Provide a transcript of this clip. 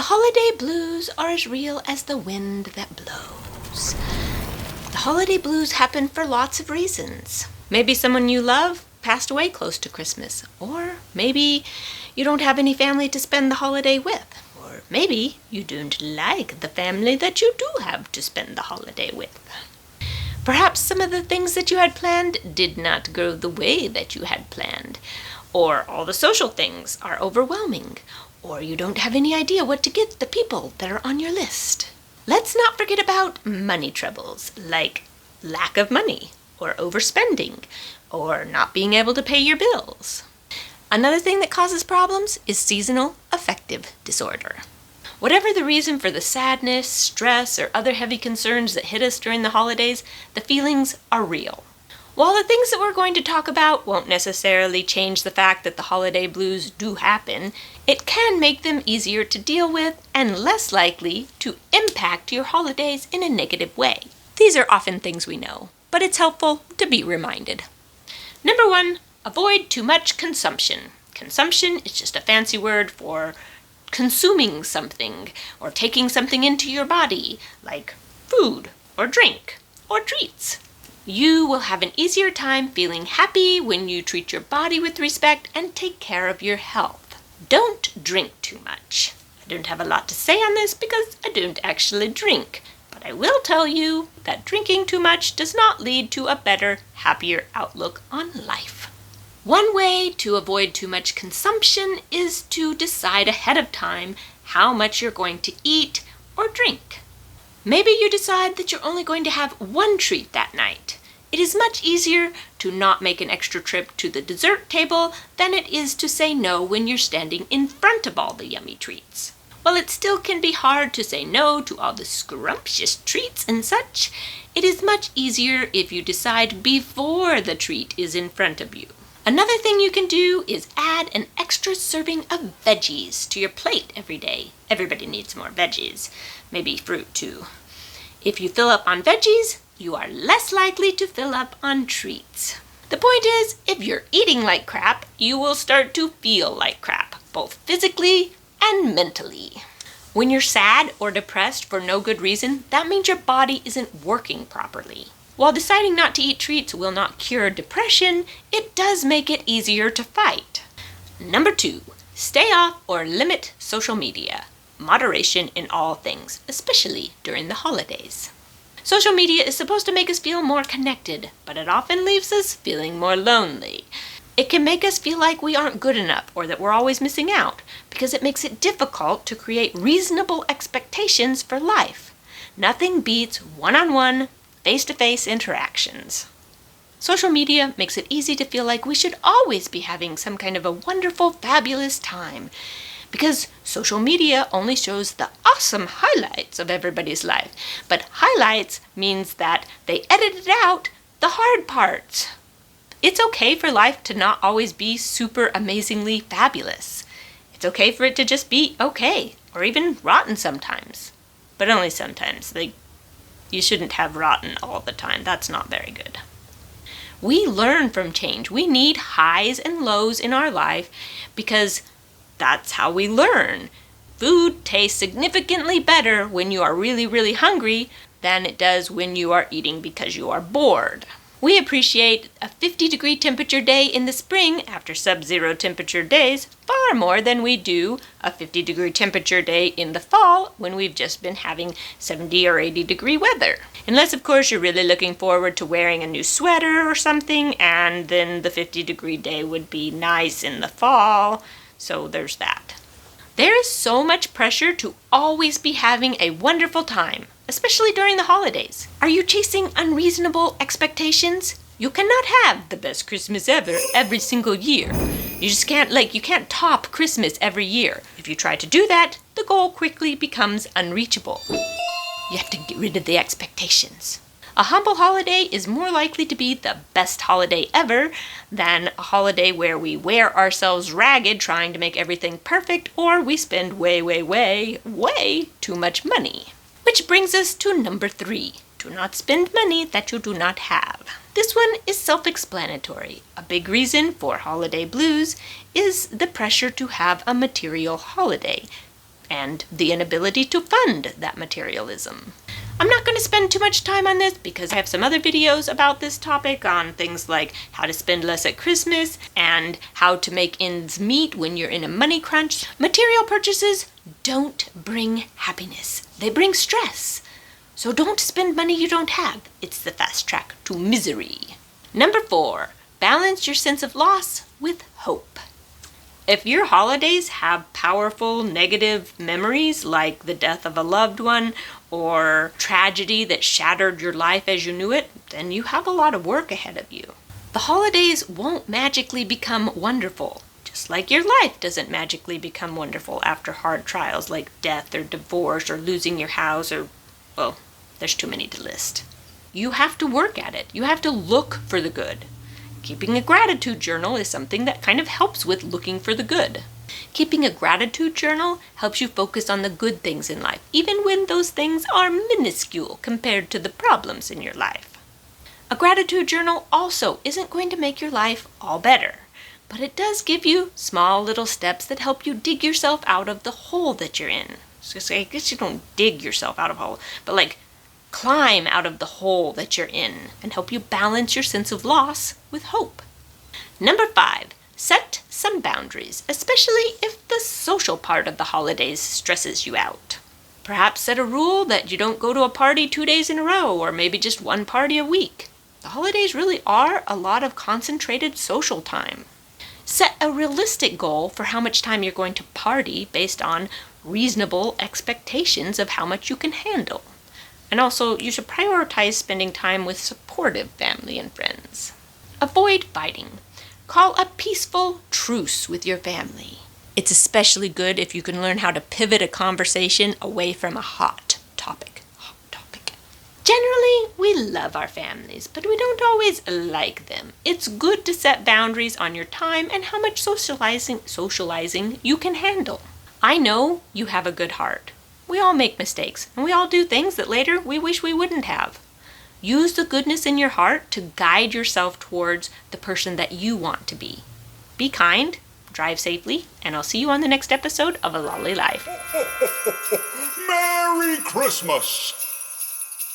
The holiday blues are as real as the wind that blows. The holiday blues happen for lots of reasons. Maybe someone you love passed away close to Christmas, or maybe you don't have any family to spend the holiday with, or maybe you don't like the family that you do have to spend the holiday with. Perhaps some of the things that you had planned did not go the way that you had planned, or all the social things are overwhelming, or you don't have any idea what to get the people that are on your list. Let's not forget about money troubles, like lack of money, or overspending, or not being able to pay your bills. Another thing that causes problems is seasonal affective disorder. Whatever the reason for the sadness, stress, or other heavy concerns that hit us during the holidays, the feelings are real. While the things that we're going to talk about won't necessarily change the fact that the holiday blues do happen, it can make them easier to deal with and less likely to impact your holidays in a negative way. These are often things we know, but it's helpful to be reminded. Number 1, avoid too much consumption. Consumption is just a fancy word for consuming something or taking something into your body, like food or drink or treats. You will have an easier time feeling happy when you treat your body with respect and take care of your health. Don't drink too much. I don't have a lot to say on this because I don't actually drink, but I will tell you that drinking too much does not lead to a better, happier outlook on life. One way to avoid too much consumption is to decide ahead of time how much you're going to eat or drink. Maybe you decide that you're only going to have one treat that night. It is much easier to not make an extra trip to the dessert table than it is to say no when you're standing in front of all the yummy treats. While it still can be hard to say no to all the scrumptious treats and such, it is much easier if you decide before the treat is in front of you. Another thing you can do is add an extra serving of veggies to your plate every day. Everybody needs more veggies, maybe fruit too. If you fill up on veggies, you are less likely to fill up on treats. The point is, if you're eating like crap, you will start to feel like crap, both physically and mentally. When you're sad or depressed for no good reason, that means your body isn't working properly. While deciding not to eat treats will not cure depression, it does make it easier to fight. Number 2, stay off or limit social media. Moderation in all things, especially during the holidays. Social media is supposed to make us feel more connected, but it often leaves us feeling more lonely. It can make us feel like we aren't good enough or that we're always missing out, because it makes it difficult to create reasonable expectations for life. Nothing beats one-on-one, face-to-face interactions. Social media makes it easy to feel like we should always be having some kind of a wonderful, fabulous time, because social media only shows the awesome highlights of everybody's life. But highlights means that they edited out the hard parts. It's okay for life to not always be super amazingly fabulous. It's okay for it to just be okay, or even rotten sometimes. But only sometimes. You shouldn't have rotten all the time. That's not very good. We learn from change. We need highs and lows in our life because that's how we learn. Food tastes significantly better when you are really, really hungry than it does when you are eating because you are bored. We appreciate a 50-degree temperature day in the spring after sub-zero temperature days far more than we do a 50-degree temperature day in the fall when we've just been having 70 or 80-degree weather. Unless, of course, you're really looking forward to wearing a new sweater or something, and then the 50-degree day would be nice in the fall, so there's that. There is so much pressure to always be having a wonderful time, especially during the holidays. Are you chasing unreasonable expectations? You cannot have the best Christmas ever every single year. You just can't, you can't top Christmas every year. If you try to do that, the goal quickly becomes unreachable. You have to get rid of the expectations. A humble holiday is more likely to be the best holiday ever than a holiday where we wear ourselves ragged trying to make everything perfect, or we spend way too much money. Which brings us to number 3. Do not spend money that you do not have. This one is self-explanatory. A big reason for holiday blues is the pressure to have a material holiday. and the inability to fund that materialism. I'm not going to spend too much time on this because I have some other videos about this topic on things like how to spend less at Christmas and how to make ends meet when you're in a money crunch. Material purchases don't bring happiness. They bring stress. So don't spend money you don't have. It's the fast track to misery. Number 4, balance your sense of loss with hope. If your holidays have powerful negative memories like the death of a loved one or tragedy that shattered your life as you knew it, then you have a lot of work ahead of you. The holidays won't magically become wonderful, just like your life doesn't magically become wonderful after hard trials like death or divorce or losing your house or, well, there's too many to list. You have to work at it. You have to look for the good. Keeping a gratitude journal is something that kind of helps with looking for the good. Keeping a gratitude journal helps you focus on the good things in life, even when those things are minuscule compared to the problems in your life. A gratitude journal also isn't going to make your life all better, but it does give you small little steps that help you dig yourself out of the hole that you're in. So I guess you don't dig yourself out of a hole, but like climb out of the hole that you're in and help you balance your sense of loss with hope. Number 5, set some boundaries, especially if the social part of the holidays stresses you out. Perhaps set a rule that you don't go to a party 2 days in a row or maybe just one party a week. The holidays really are a lot of concentrated social time. Set a realistic goal for how much time you're going to party based on reasonable expectations of how much you can handle. And also, you should prioritize spending time with supportive family and friends. Avoid fighting. Call a peaceful truce with your family. It's especially good if you can learn how to pivot a conversation away from a hot topic. Generally, we love our families, but we don't always like them. It's good to set boundaries on your time and how much socializing you can handle. I know you have a good heart. We all make mistakes, and we all do things that later we wish we wouldn't have. Use the goodness in your heart to guide yourself towards the person that you want to be. Be kind, drive safely, and I'll see you on the next episode of A Lolly Life. Merry Christmas!